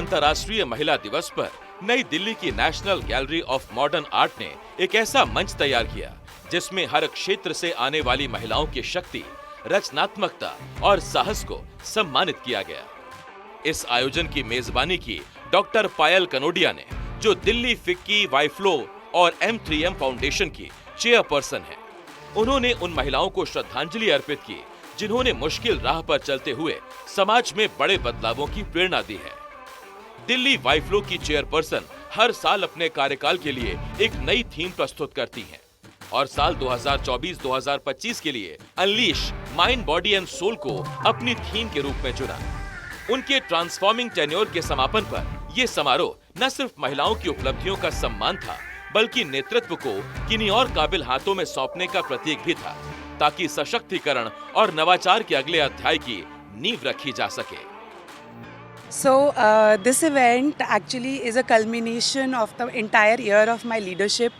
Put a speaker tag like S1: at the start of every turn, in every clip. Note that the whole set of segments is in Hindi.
S1: अंतर्राष्ट्रीय महिला दिवस पर नई दिल्ली की national gallery of modern art ने एक ऐसा मंच तैयार किया जिसमें हर क्षेत्र से आने वाली महिलाओं की शक्ति, रचनात्मकता और साहस को सम्मानित किया गया। इस आयोजन की मेजबानी की डॉक्टर पायल कनोडिया ने, जो दिल्ली फिक्की, वाइफ्लो और M3M फाउंडेशन की चेयरपर्सन है। उन्होंने उन महिलाओं को श्रद्धांजलि अर्पित की जिन्होंने मुश्किल राह पर चलते हुए समाज में बड़े बदलावों की प्रेरणा दी है। दिल्ली वाइफ्लो की चेयरपर्सन हर साल अपने कार्यकाल के लिए एक नई थीम प्रस्तुत करती हैं और साल 2024-2025 के लिए unleash mind, body and soul को अपनी थीम के रूप में चुना। उनके ट्रांसफॉर्मिंग टेन्योर के समापन पर यह समारोह न सिर्फ महिलाओं की उपलब्धियों का सम्मान था, बल्कि नेतृत्व को किन्हीं और काबिल हाथों में सौंपने का प्रतीक भी था, ताकि सशक्तिकरण और नवाचार के अगले अध्याय की नींव रखी जा सके।
S2: So this event actually is a culmination of the entire year of my leadership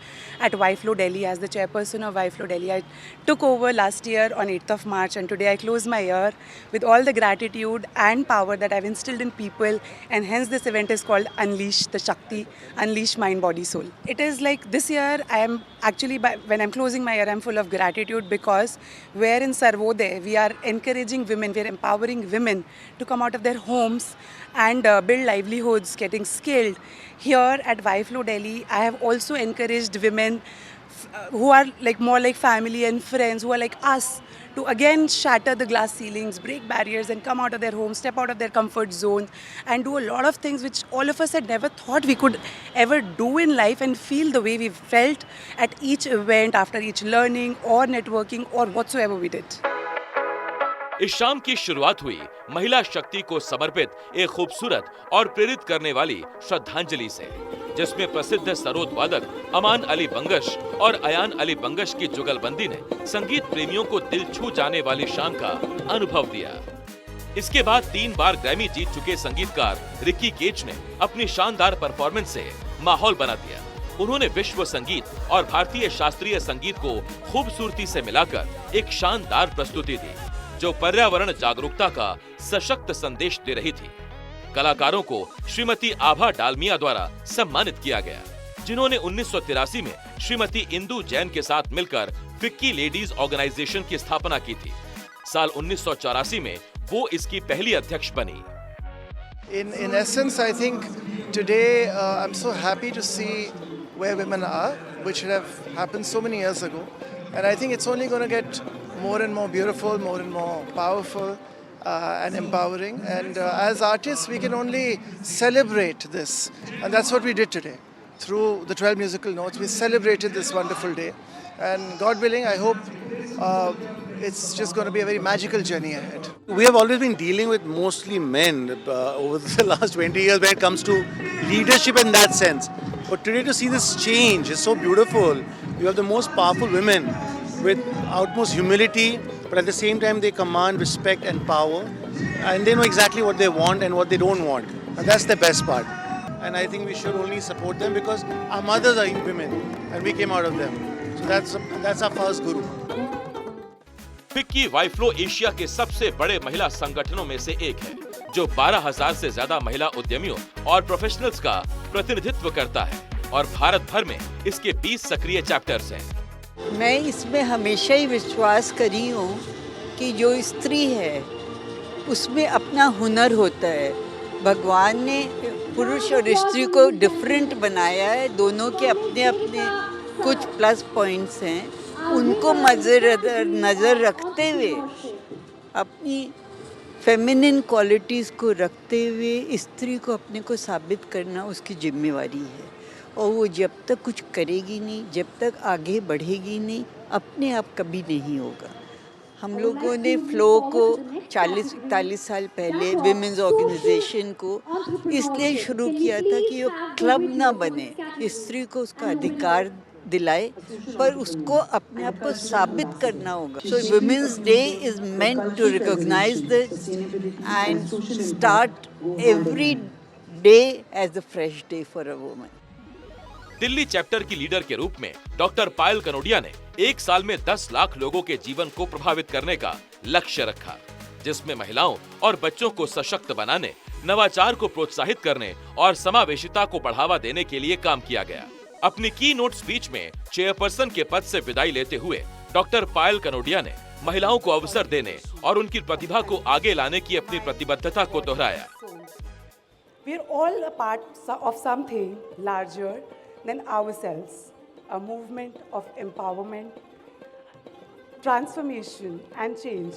S2: at Waiflo Delhi as the chairperson of Waiflo Delhi. I took over last year on 8th of March, and today I close my year with all the gratitude and power that I've instilled in people, and hence this event is called Unleash the Shakti, Unleash Mind, Body, Soul. It is like this year I am actually, when I'm closing my year, I'm full of gratitude because where in Sarvodaya we are encouraging women, we're empowering women to come out of their homes and build livelihoods, getting skilled. Here at Waiflo Delhi, I have also encouraged women who are like more like family and friends, who are like us, to again shatter the glass ceilings, break barriers and come out of their homes, step out of their comfort zone and do a lot of things which all of us had never thought we could ever do in life, and feel the way we felt at each event, after each learning or networking or whatsoever we did.
S1: इस शाम की शुरुआत हुई महिला शक्ति को समर्पित एक खूबसूरत और प्रेरित करने वाली श्रद्धांजलि से, जिसमें प्रसिद्ध सरोद वादक अमान अली बंगश और अयान अली बंगश की जुगलबंदी ने संगीत प्रेमियों को दिल छू जाने वाली शाम का अनुभव दिया। इसके बाद 3 बार ग्रैमी जीत चुके संगीतकार रिकी केज ने अपनी शानदार परफॉर्मेंस से माहौल बना दिया। उन्होंने विश्व संगीत और भारतीय शास्त्रीय संगीत को खूबसूरती से मिलाकर एक शानदार प्रस्तुति दी, जो पर्यावरण जागरूकता का सशक्त संदेश दे रही थी। कलाकारों को श्रीमती आभा डालमिया द्वारा सम्मानित किया गया, जिन्होंने 1983 में श्रीमती इंदु जैन के साथ मिलकर फिक्की लेडीज ऑर्गेनाइजेशन की स्थापना की थी। साल 1984 में वो इसकी पहली अध्यक्ष बनी।
S3: In essence, I think today I'm so happy to see where women are, which should have happened so many years ago, and I think it's only going to get more and more beautiful, more and more powerful and empowering. And as artists, we can only celebrate this. And that's what we did today. Through the 12 musical notes, we celebrated this wonderful day. And God willing, I hope it's just going to be a very magical journey ahead.
S4: We have always been dealing with mostly men over the last 20 years when it comes to leadership in that sense. But today to see this change is so beautiful. You have the most powerful women with utmost humility, but at the same time they command respect and power, and they know exactly what they want and what they don't want, and that's the best part. And I think we should only support them because our mothers are women and we came out of them, so that's our first guru.
S1: FICCI वाइफ्लो एशिया के सबसे बड़े महिला संगठनों में से एक है, जो 12,000 से ज्यादा महिला उद्यमियों और प्रोफेशनल्स का प्रतिनिधित्व करता है, और भारत भर में इसके 20 सक्रिय चैप्टर्स हैं।
S5: मैं इसमें हमेशा ही विश्वास करी हूँ कि जो स्त्री है उसमें अपना हुनर होता है। भगवान ने पुरुष और स्त्री को डिफरेंट बनाया है, दोनों के अपने अपने कुछ प्लस पॉइंट्स हैं, उनको नज़र रखते हुए, अपनी फेमिनिन क्वालिटीज़ को रखते हुए स्त्री को अपने को साबित करना उसकी जिम्मेवारी है। और वो जब तक कुछ करेगी नहीं, जब तक आगे बढ़ेगी नहीं, अपने आप कभी नहीं होगा। हम लोगों ने फ्लो को 40-41 साल पहले विमेंस ऑर्गेनाइजेशन को इसलिए शुरू किया था कि वो क्लब ना बने, स्त्री को उसका अधिकार दिलाए, पर उसको अपने आप को साबित करना होगा। So women's day is meant to recognise this and start every day as a fresh day for a woman.
S1: Delhi chapter की लीडर के रूप में डॉक्टर पायल कनोडिया ने एक साल में 10 लाख लोगों के जीवन को प्रभावित करने का लक्ष्य रखा, जिसमें महिलाओं और बच्चों को सशक्त बनाने, नवाचार को प्रोत्साहित करने और समावेशिता को बढ़ावा देने के लिए काम किया गया। अपनी की नोट स्पीच में चेयरपर्सन के पद से विदाई लेते हुए डॉक्टर पायल कनोडिया ने महिलाओं को अवसर देने और उनकी प्रतिभा को आगे लाने की अपनी प्रतिबद्धता को दोहराया।
S2: We are all a part of something larger than ourselves, a movement of empowerment, transformation and change.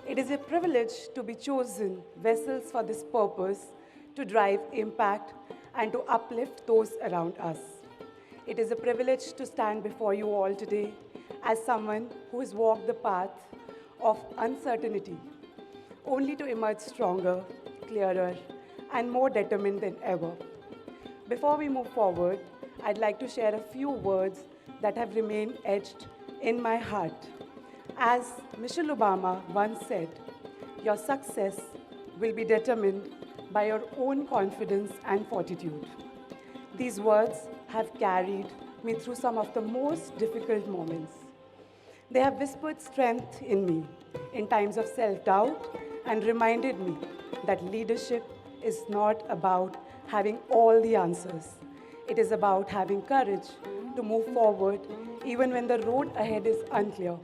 S2: It is a privilege to be chosen vessels for this purpose, to drive impact and to uplift those around us. It is a privilege to stand before you all today as someone who has walked the path of uncertainty, only to emerge stronger, clearer, and more determined than ever. Before we move forward, I'd like to share a few words that have remained etched in my heart. As Michelle Obama once said, your success will be determined by your own confidence and fortitude. These words have carried me through some of the most difficult moments. They have whispered strength in me in times of self-doubt and reminded me that leadership is not about having all the answers. It is about having courage to move forward even when the road ahead is unclear.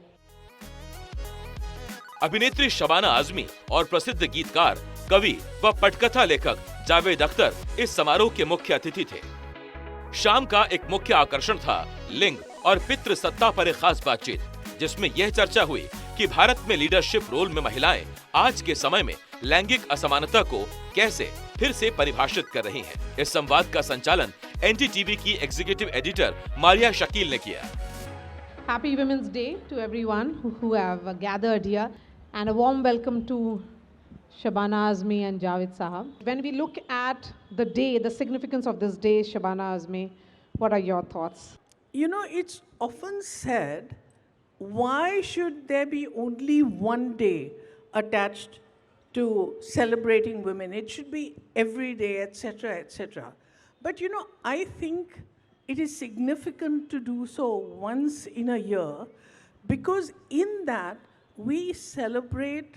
S1: अभिनेत्री शबाना आजमी और प्रसिद्ध गीतकार, कवि व पटकथा लेखक जावेद अख्तर इस समारोह के मुख्य अतिथि थे। शाम का एक मुख्य आकर्षण था लिंग और पितृ सत्ता पर एक खास बातचीत, जिसमें यह चर्चा हुई कि भारत में लीडरशिप रोल में महिलाएं आज के समय में लैंगिक असमानता को कैसे फिर से परिभाषित कर रही हैं। इस संवाद का संचालन एनडीटीवी की एग्जीक्यूटिव एडिटर मारिया शकील ने किया।
S6: Happy Women's Day to everyone who have gathered here, and a warm welcome to Shabana Azmi and Javed Sahab. When we look at the day, the significance of this day, Shabana Azmi, what are your thoughts?
S7: You know, it's often said, why should there be only one day attached to celebrating women? It should be every day, etc., etc. But you know, I think it is significant to do so once in a year, because in that we celebrate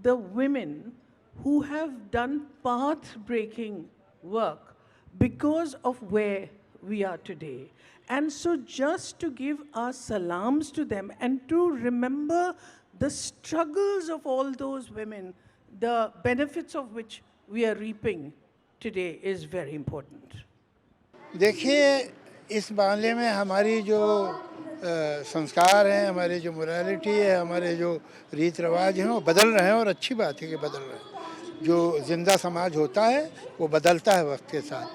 S7: the women who have done path-breaking work because of where we are today. And so just to give our salams to them and to remember the struggles of all those women, the benefits of which we are reaping today is very important.
S8: देखिए, इस मामले में हमारी जो संस्कार हैं, हमारे जो मोरालिटी है, हमारे जो रीत रिवाज हैं, वो बदल रहे हैं और अच्छी बात है कि बदल रहे हैं। जो जिंदा समाज होता है वो बदलता है वक्त के साथ,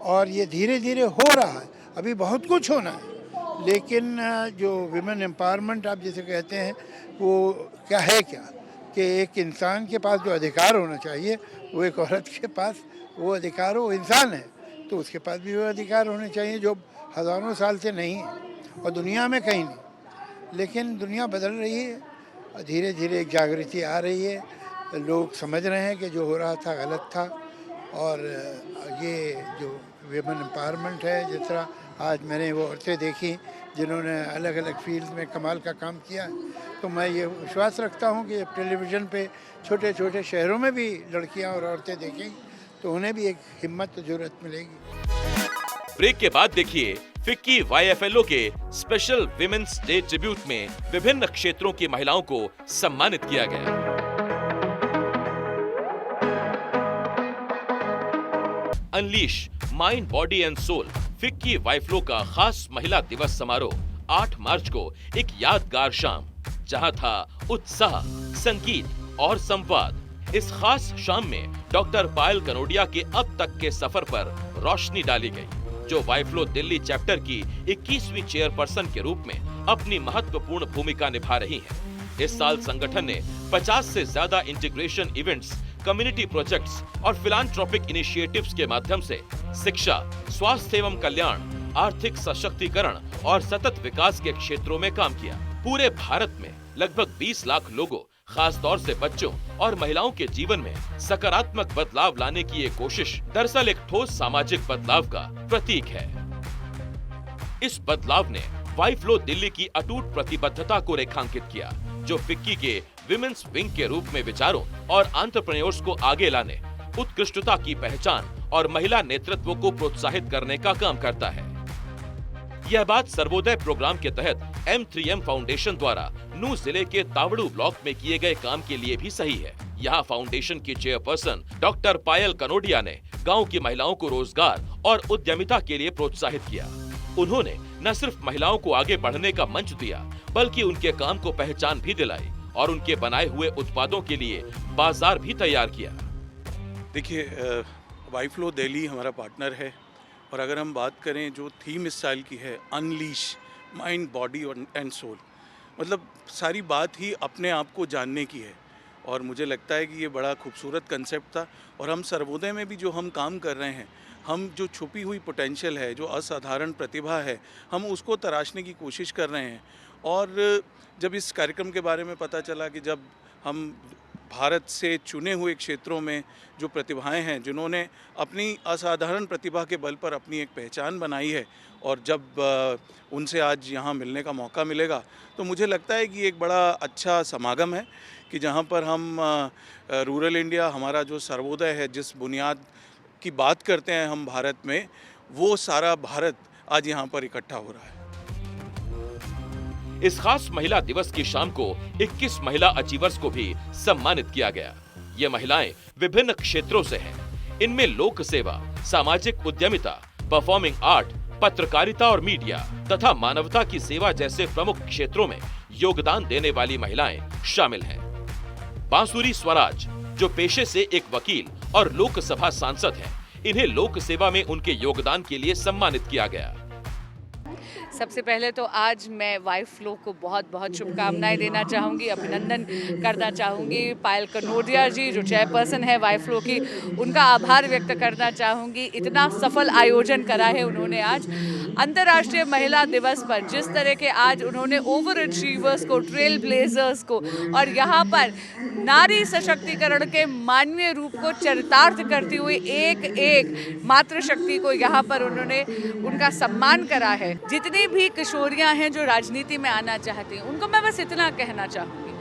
S8: और ये धीरे धीरे हो रहा है। अभी बहुत कुछ होना है, लेकिन जो विमेन एम्पावरमेंट आप जिसे कहते हैं, वो क्या है क्या कि एक इंसान के पास जो अधिकार होना चाहिए वो एक औरत के पास वो अधिकार हो। वो इंसान है तो उसके पास भी वो अधिकार होने चाहिए जो हज़ारों साल से नहीं है और दुनिया में कहीं नहीं। लेकिन दुनिया बदल रही है, धीरे धीरे एक जागृति आ रही है, लोग समझ रहे हैं कि जो हो रहा था गलत था। और ये जो विमेन एम्पावरमेंट है, जिस तरह आज मैंने वो औरतें देखी जिन्होंने अलग अलग फील्ड में कमाल का काम किया, तो मैं ये विश्वास रखता हूँ कि टेलीविज़न पे छोटे छोटे शहरों में भी लड़कियाँ और औरतें देखेंगी तो उन्हें भी एक हिम्मत और ज़रूरत मिलेगी।
S1: ब्रेक के बाद देखिए फिक्की YFLO के स्पेशल विमेन्स डे ट्रिब्यूट में विभिन्न क्षेत्रों की महिलाओं को सम्मानित किया गया। Unleash mind, body and soul FICCI YFLO का खास महिला दिवस समारोह 8 मार्च को एक यादगार शाम, जहां था उत्साह, संगीत और संवाद। इस खास शाम में डॉक्टर पायल कनोडिया के अब तक के सफर पर रोशनी डाली गई, जो YFLO दिल्ली चैप्टर की 21वीं चेयरपर्सन के रूप में अपनी महत्वपूर्ण भूमिका निभा रही हैं। इस साल संगठन ने 50 से ज्यादा इंटीग्रेशन इवेंट्स, कम्युनिटी प्रोजेक्ट्स और फिलांथ्रोपिक इनिशिएटिव्स के माध्यम से शिक्षा, स्वास्थ्य एवं कल्याण, आर्थिक सशक्तिकरण और सतत विकास के क्षेत्रों में काम किया। पूरे भारत में लगभग 20 लाख लोगों, खास तौर से बच्चों और महिलाओं के जीवन में सकारात्मक बदलाव लाने की ये कोशिश दरअसल एक ठोस सामाजिक बदलाव का प्रतीक है। इस बदलाव ने YFLO दिल्ली की अटूट प्रतिबद्धता को रेखांकित किया, जो फिक्की के विमेन्स विंग के रूप में विचारों और एंटरप्रेन्योर्स को आगे लाने, उत्कृष्टता की पहचान और महिला नेतृत्व को प्रोत्साहित करने का काम करता है। यह बात सर्वोदय प्रोग्राम के तहत M3M फाउंडेशन द्वारा नूंह जिले के तावड़ू ब्लॉक में किए गए काम के लिए भी सही है। यहाँ फाउंडेशन की चेयरपर्सन डॉक्टर पायल कनोडिया ने गांव की महिलाओं को रोजगार और उद्यमिता के लिए प्रोत्साहित किया। उन्होंने न सिर्फ महिलाओं को आगे बढ़ने का मंच दिया, बल्कि उनके काम को पहचान भी दिलाई और उनके बनाए हुए उत्पादों के लिए बाजार भी तैयार किया।
S9: देखिए, वाइफ्लो दिल्ली हमारा पार्टनर है और अगर हम बात करें जो थीम इस साल की है, unleash mind, body and soul, मतलब सारी बात ही अपने आप को जानने की है। और मुझे लगता है कि ये बड़ा खूबसूरत कंसेप्ट था। और हम सर्वोदय में भी जो हम काम कर रहे हैं, हम जो छुपी हुई पोटेंशियल है, जो असाधारण प्रतिभा है, हम उसको तराशने की कोशिश कर रहे हैं। और जब इस कार्यक्रम के बारे में पता चला कि जब हम भारत से चुने हुए क्षेत्रों में जो प्रतिभाएं हैं, जिन्होंने अपनी असाधारण प्रतिभा के बल पर अपनी एक पहचान बनाई है, और जब उनसे आज यहाँ मिलने का मौका मिलेगा, तो मुझे लगता है कि एक बड़ा अच्छा समागम है कि जहाँ पर हम रूरल इंडिया, हमारा जो सर्वोदय है, जिस बुनियाद की बात करते हैं हम भारत में, वो सारा भारत आज यहाँ पर इकट्ठा हो रहा है।
S1: इस खास महिला दिवस की शाम को 21 महिला अचीवर्स को भी सम्मानित किया गया। ये महिलाएं विभिन्न क्षेत्रों से हैं। इनमें लोक सेवा, सामाजिक उद्यमिता, परफॉर्मिंग आर्ट, पत्रकारिता और मीडिया तथा मानवता की सेवा जैसे प्रमुख क्षेत्रों में योगदान देने वाली महिलाएं शामिल हैं। बांसुरी स्वराज, जो पेशे से एक वकील और लोकसभा सांसद हैं, इन्हें लोक सेवा में उनके योगदान के लिए सम्मानित किया गया।
S10: सबसे पहले तो आज मैं वाइफ्लो को बहुत बहुत शुभकामनाएं देना चाहूँगी, अभिनंदन करना चाहूँगी। पायल कनोडिया जी जो चेयरपर्सन है वाइफ्लो की, उनका आभार व्यक्त करना चाहूँगी। इतना सफल आयोजन करा है उन्होंने आज अंतर्राष्ट्रीय महिला दिवस पर। जिस तरह के आज उन्होंने ओवर अचीवर्स को, ट्रेल ब्लेजर्स को और यहाँ पर नारी सशक्तिकरण के मानवीय रूप को चरितार्थ करती हुई एक एक मातृशक्ति को यहाँ पर उन्होंने उनका सम्मान करा है। जितनी भी किशोरियां हैं जो राजनीति में आना चाहती हैं, उनको मैं बस इतना कहना चाहूँगी,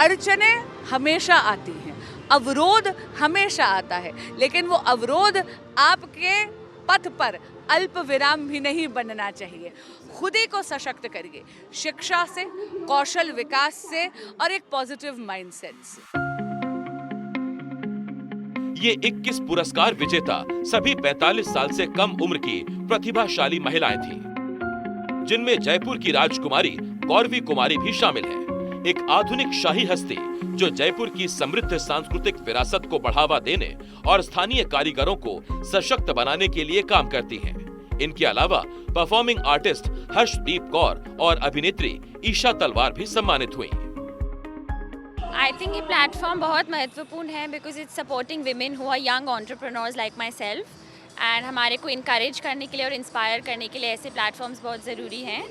S10: अड़चनें हमेशा आती हैं, अवरोध हमेशा आता है, लेकिन वो अवरोध आपके पथ पर अल्प विराम भी नहीं बनना चाहिए। खुद ही को सशक्त करिए, शिक्षा से, कौशल विकास से और एक पॉजिटिव माइंडसेट से।
S1: ये 21 पुरस्कार विजेता सभी 45 साल से कम उम्र की प्रतिभाशाली महिलाएं थीं, जिनमें जयपुर की राजकुमारी गौरवी कुमारी भी शामिल है। एक आधुनिक शाही हस्ती जो जयपुर की समृद्ध सांस्कृतिक विरासत को बढ़ावा देने और स्थानीय कारीगरों को सशक्त बनाने के लिए काम करती हैं। इनके अलावा परफॉर्मिंग आर्टिस्ट हर्षदीप कौर और अभिनेत्री ईशा तलवार भी सम्मानित हुई।
S11: आई थिंक ये प्लेटफॉर्म बहुत महत्वपूर्ण है because it's supporting women who are young entrepreneurs like myself, and हमारे को इनकरेज करने के लिए और इंस्पायर करने के लिए ऐसे प्लेटफॉर्म्स बहुत ज़रूरी हैं।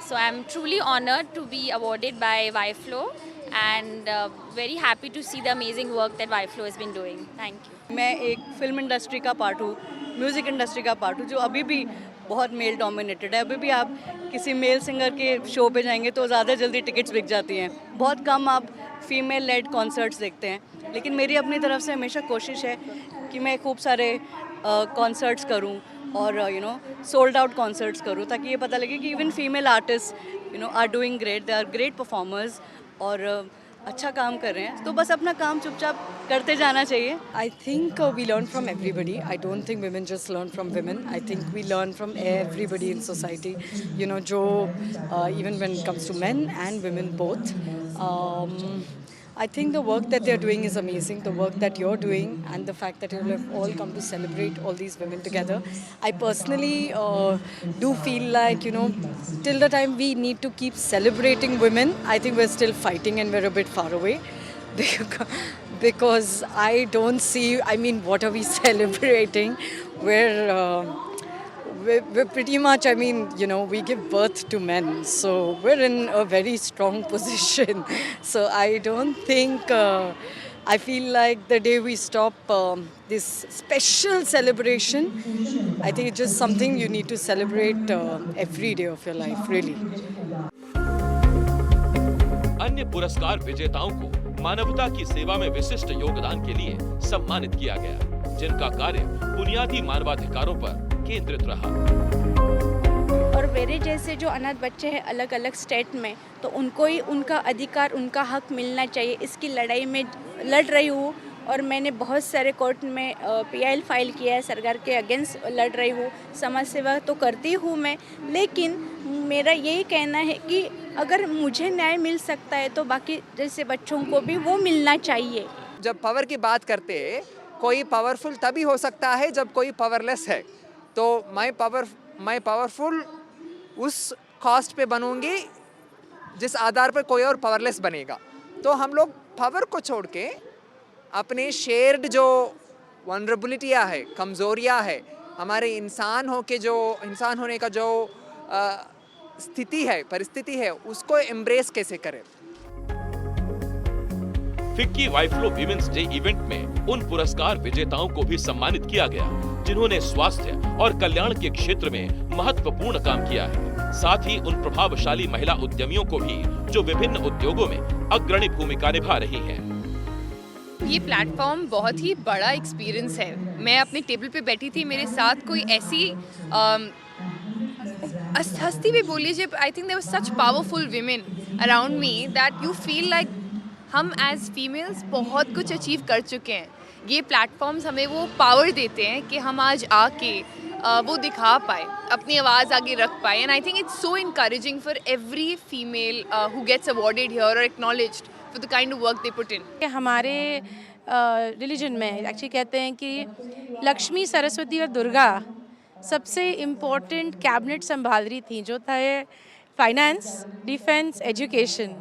S11: So I am truly honoured to be awarded by Wiflo and very happy to see the amazing work that Wiflo has been doing. Thank you.
S5: मैं एक फिल्म इंडस्ट्री का पार्ट हूँ, म्यूज़िक इंडस्ट्री का पार्ट हूँ, जो अभी भी बहुत मेल डोमिनेटेड है। अभी भी आप किसी मेल सिंगर के शो पे जाएंगे तो ज़्यादा जल्दी टिकट्स बिक जाती हैं। बहुत कम आप फीमेल लेड कॉन्सर्ट्स देखते हैं। लेकिन मेरी अपनी तरफ से हमेशा कोशिश है कि मैं खूब सारे कॉन्सर्ट्स करूं और सोल्ड आउट कॉन्सर्ट्स करूं, ताकि ये पता लगे कि even female artist are doing great, they are great performers और अच्छा काम कर रहे हैं। तो बस अपना काम चुपचाप करते जाना चाहिए।
S12: I think we learn from everybody. I don't think women just learn from women. I think we learn from everybody in society. जो even when it comes to men and women both. I think the work that they're doing is amazing, the work that you're doing and the fact that you have all come to celebrate all these women together. I personally do feel like, till the time we need to keep celebrating women, I think we're still fighting and we're a bit far away. Because I don't see, what are we celebrating? We're pretty much, we give birth to men, so we're in a very strong position. So I don't think, I feel like the day we stop this special celebration, I think it's just something you need to celebrate every day of your life, really.
S1: अन्य पुरस्कार विजेताओं को मानवता की सेवा में विशिष्ट योगदान के लिए सम्मानित किया गया। जिनका कार्य बुनियादी मानवाधिकारों पर केंद्रित रहा।
S13: और मेरे जैसे जो अनाथ बच्चे हैं अलग अलग स्टेट में, तो उनको ही उनका अधिकार, उनका हक मिलना चाहिए। इसकी लड़ाई में लड़ रही हूँ और मैंने बहुत सारे कोर्ट में PIL फाइल किया है, सरकार के अगेंस्ट लड़ रही हूँ। समाज सेवा तो करती हूँ मैं, लेकिन मेरा यही कहना है कि अगर मुझे न्याय मिल सकता है तो बाकी जैसे बच्चों को भी वो मिलना चाहिए।
S14: जब पावर की बात करते हैं, कोई पावरफुल तभी हो सकता है जब कोई पावरलेस है। तो मैं पावरफुल उस कॉस्ट पे बनूंगी जिस आधार पर कोई और पावरलेस बनेगा। तो हम लोग पावर को छोड़ के अपने शेयर्ड जो वनरेबिलिटियाँ है, कमज़ोरियाँ है, हमारे इंसान होने का जो स्थिति है, परिस्थिति है, उसको एम्ब्रेस कैसे करें।
S1: फिक्की वाइफ्लो विमेंस डे इवेंट में उन पुरस्कार विजेताओं को भी सम्मानित किया गया जिन्होंने स्वास्थ्य और कल्याण के क्षेत्र में महत्वपूर्ण काम किया है। साथ ही उन प्रभावशाली महिला उद्यमियों को भी जो विभिन्न उद्योगों में अग्रणी भूमिका निभा रही हैं।
S15: ये प्लेटफॉर्म बहुत ही बड़ा एक्सपीरियंस है। मैं अपने टेबल पे बैठी थी, मेरे साथ कोई ऐसी हस्ती भी बोली जब I think there was such powerful women around me that you feel like हम एज फीमेल्स बहुत कुछ अचीव कर चुके हैं। ये प्लेटफॉर्म्स हमें वो पावर देते हैं कि हम आज आके वो दिखा पाए, अपनी आवाज़ आगे रख पाए। And I think it's so encouraging for every female who gets awarded here और acknowledged for the kind of work they put in.
S16: हमारे रिलीजन में एक्चुअली कहते हैं कि लक्ष्मी, सरस्वती और दुर्गा सबसे इम्पोर्टेंट कैबिनेट संभाल रही थी, जो था फाइनेंस, डिफेंस, एजुकेशन।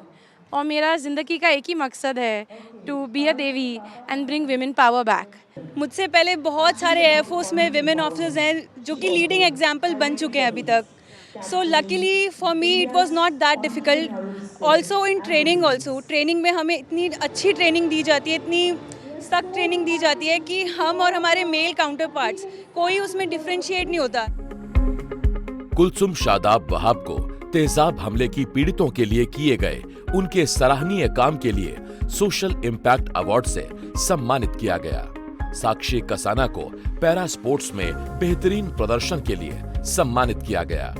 S16: और मेरा ज़िंदगी का एक ही मकसद है, to be a devi and bring women power back.
S17: मुझसे पहले बहुत सारे एयरफोर्स में विमेन ऑफिसर्स हैं जो कि लीडिंग एग्जाम्पल बन चुके हैं अभी तक। So luckily for me it was not that difficult. Also in training में हमें इतनी अच्छी ट्रेनिंग दी जाती है, इतनी सख्त ट्रेनिंग दी जाती है कि हम और हमारे मेल काउंटर पार्ट्स कोई उसमें डिफ्रेंशिएट नहीं होता।
S1: कुलसुम शादाब वहाब को तेजाब हमले की पीड़ितों के लिए किए गए उनके सराहनीय काम के लिए सोशल इम्पैक्ट अवार्ड से सम्मानित किया गया। साक्षी कसाना को पैरा स्पोर्ट्स में बेहतरीन प्रदर्शन के लिए सम्मानित किया गया।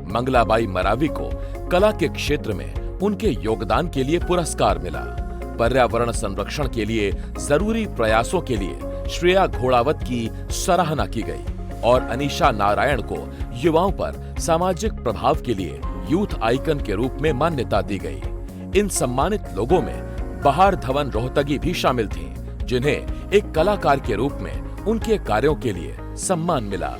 S1: मंगलाबाई मरावी को कला के क्षेत्र में उनके योगदान के लिए पुरस्कार मिला। पर्यावरण संरक्षण के लिए जरूरी प्रयासों के लिए श्रेया घोड़ावत की सराहना की गई और अनीशा नारायण को युवाओं पर सामाजिक प्रभाव के लिए यूथ आइकन के रूप में मान्यता दी गई। इन सम्मानित लोगों में बहार धवन रोहतगी भी शामिल थीं, जिन्हें एक कलाकार के रूप में उनके कार्यों के लिए सम्मान मिला।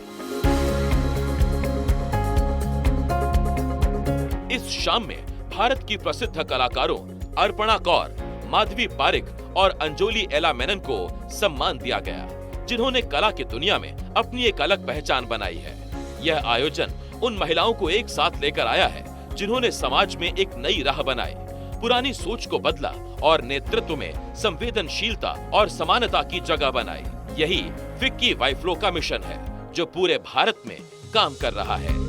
S1: इस शाम में भारत की प्रसिद्ध कलाकारों अर्पणा कौर, माधवी पारिक और अंजोली एला मेनन को सम्मान दिया गया, जिन्होंने कला की दुनिया में अपनी एक अलग पहचान बनाई है। यह आयोजन उन महिलाओं को एक साथ लेकर आया है जिन्होंने समाज में एक नई राह बनाई, पुरानी सोच को बदला और नेतृत्व में संवेदनशीलता और समानता की जगह बनाई। यही फिक्की वाइफ्लो का मिशन है, जो पूरे भारत में काम कर रहा है।